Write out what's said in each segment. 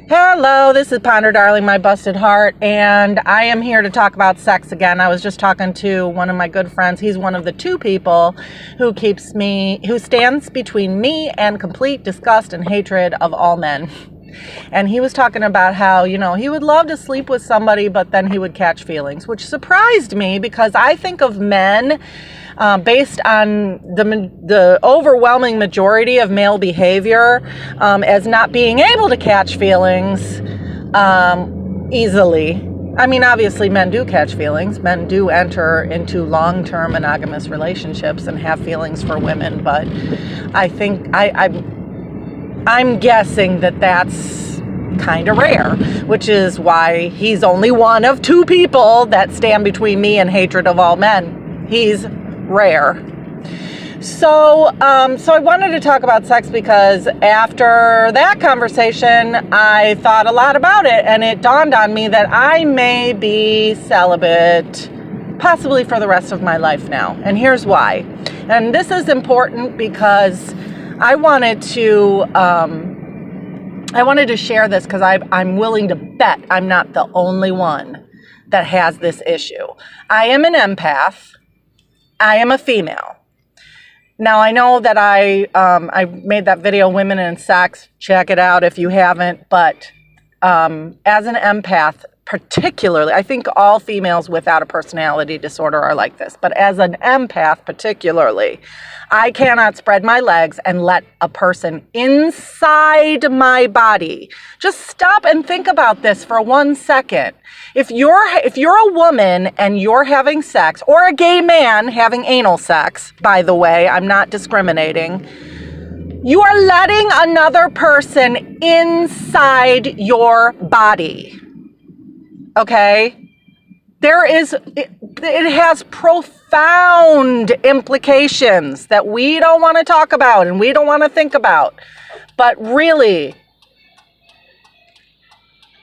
Hello, this is Ponder Darling, my busted heart, and I am here to talk about sex again. I was just talking to one of my good friends. He's one of the two people who stands between me and complete disgust and hatred of all men. And he was talking about how, he would love to sleep with somebody, but then he would catch feelings, which surprised me because I think of men based on the overwhelming majority of male behavior as not being able to catch feelings easily. I mean, obviously men do catch feelings. Men do enter into long-term monogamous relationships and have feelings for women, but I think I'm guessing that that's kind of rare, which is why he's only one of two people that stand between me and hatred of all men. He's rare. So I wanted to talk about sex because after that conversation, I thought a lot about it, and it dawned on me that I may be celibate possibly for the rest of my life now. And here's why. And this is important because I wanted to share this because I'm willing to bet I'm not the only one that has this issue. I am an empath. I am a female. Now, I know that I made that video, Women and Sex. Check it out if you haven't. But as an empath, particularly, I think all females without a personality disorder are like this. But as an empath particularly, I cannot spread my legs and let a person inside my body. Just stop and think about this for 1 second. If you're a woman and you're having sex, or a gay man having anal sex, by the way, I'm not discriminating, you are letting another person inside your body. Okay? It has profound implications that we don't want to talk about and we don't want to think about. But really,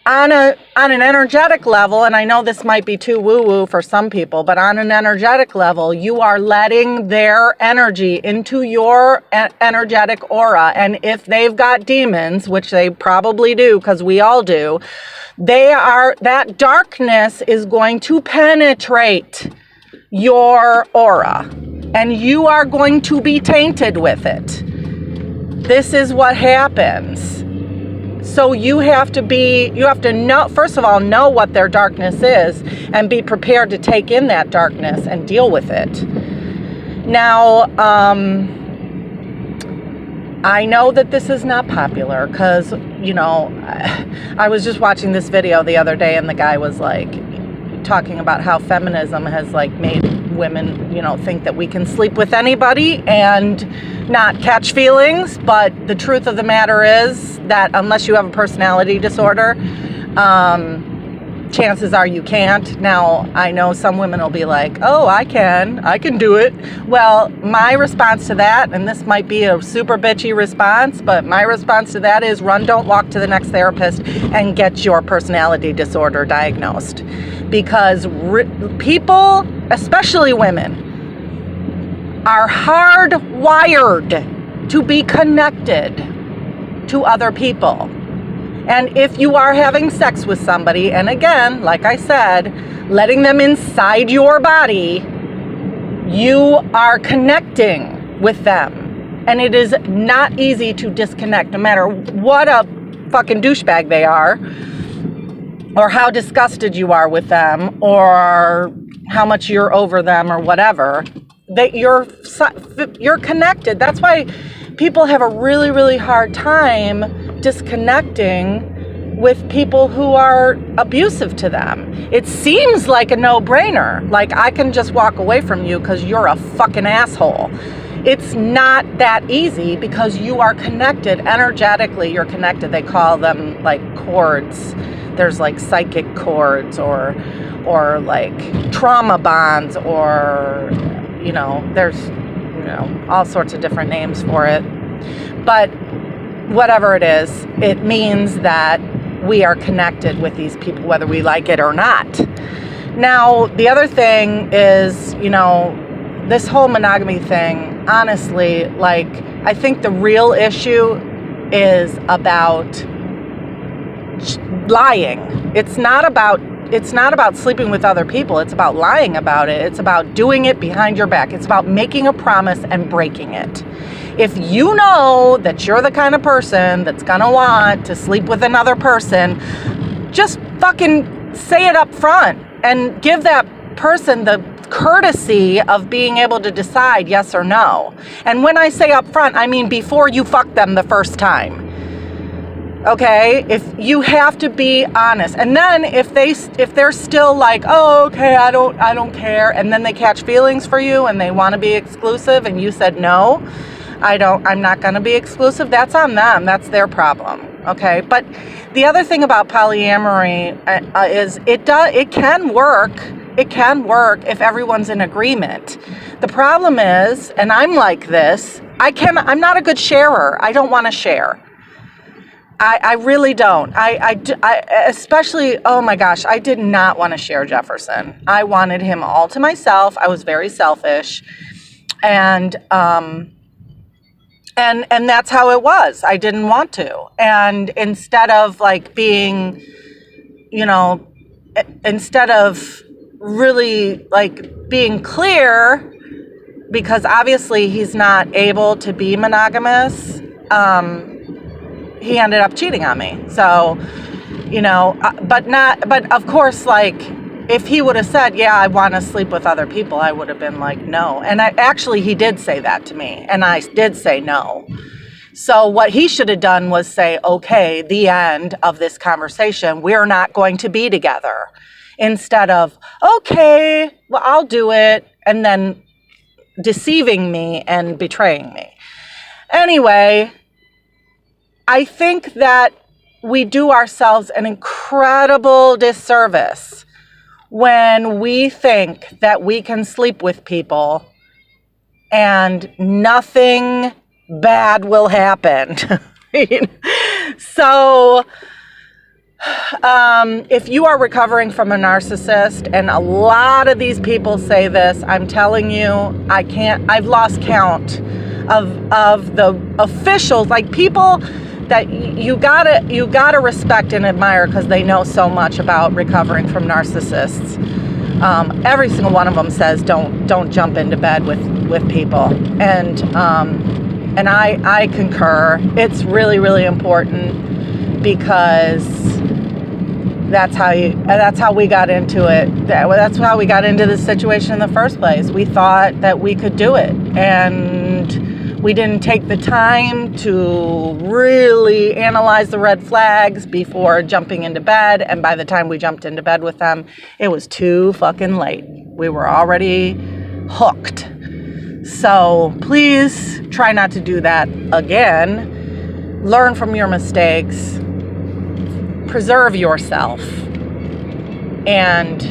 on an energetic level, and I know this might be too woo-woo for some people, but on an energetic level, you are letting their energy into your energetic aura. And if they've got demons, which they probably do, because we all do, that darkness is going to penetrate your aura, and you are going to be tainted with it. This is what happens. So you have to know, first of all, know what their darkness is and be prepared to take in that darkness and deal with it. Now, I know that this is not popular because, I was just watching this video the other day and the guy was talking about how feminism has made women, think that we can sleep with anybody and not catch feelings. But the truth of the matter is that unless you have a personality disorder, chances are you can't. Now, I know some women will be like, oh, I can do it. Well, my response to that, and this might be a super bitchy response, but my response to that is run, don't walk to the next therapist and get your personality disorder diagnosed. Because people, especially women, are hardwired to be connected to other people. And if you are having sex with somebody, and again, like I said, letting them inside your body, you are connecting with them. And it is not easy to disconnect, no matter what a fucking douchebag they are, or how disgusted you are with them, or how much you're over them, or whatever. You're connected. That's why people have a really, really hard time disconnecting with people who are abusive to them. It seems like a no-brainer. I can just walk away from you because you're a fucking asshole. It's not that easy because you are connected energetically. You're connected. They call them cords. There's psychic cords or trauma bonds, or there's all sorts of different names for it. But whatever it is, it means that we are connected with these people, whether we like it or not. Now, the other thing is, this whole monogamy thing, honestly, I think the real issue is about lying. It's not about sleeping with other people. It's about lying about it. It's about doing it behind your back. It's about making a promise and breaking it. If you know that you're the kind of person that's gonna want to sleep with another person, just fucking say it up front and give that person the courtesy of being able to decide yes or no. And when I say up front, I mean before you fuck them the first time. Okay, if you have to be honest, and then if they're still like, oh, okay, I don't care, and then they catch feelings for you and they want to be exclusive, and you said no, I'm not going to be exclusive. That's on them. That's their problem. Okay, but the other thing about polyamory is it can work. It can work if everyone's in agreement. The problem is, and I'm like this, I'm not a good sharer. I don't want to share. I really don't. I especially, oh my gosh, I did not want to share Jefferson. I wanted him all to myself. I was very selfish. And that's how it was. I didn't want to. And instead of like being, instead of really like being clear, because obviously he's not able to be monogamous, he ended up cheating on me. So, but of course, like, if he would have said, yeah, I want to sleep with other people, I would have been like, no. And he did say that to me, and I did say no. So what he should have done was say, okay, the end of this conversation, we're not going to be together. Instead of, okay, well, I'll do it, and then deceiving me and betraying me. Anyway, I think that we do ourselves an incredible disservice when we think that we can sleep with people and nothing bad will happen. So, if you are recovering from a narcissist, and a lot of these people say this, I'm telling you, I've lost count of the officials, like people that you gotta respect and admire because they know so much about recovering from narcissists. Every single one of them says don't jump into bed with people, and I concur. It's really, really important because that's how we got into it. That's how we got into this situation in the first place. We thought that we could do it, and we didn't take the time to really analyze the red flags before jumping into bed. And by the time we jumped into bed with them, it was too fucking late. We were already hooked. So please try not to do that again. Learn from your mistakes. Preserve yourself. And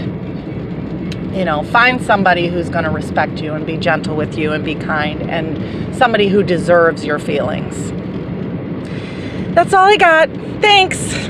find somebody who's going to respect you and be gentle with you and be kind, and somebody who deserves your feelings. That's all I got. Thanks.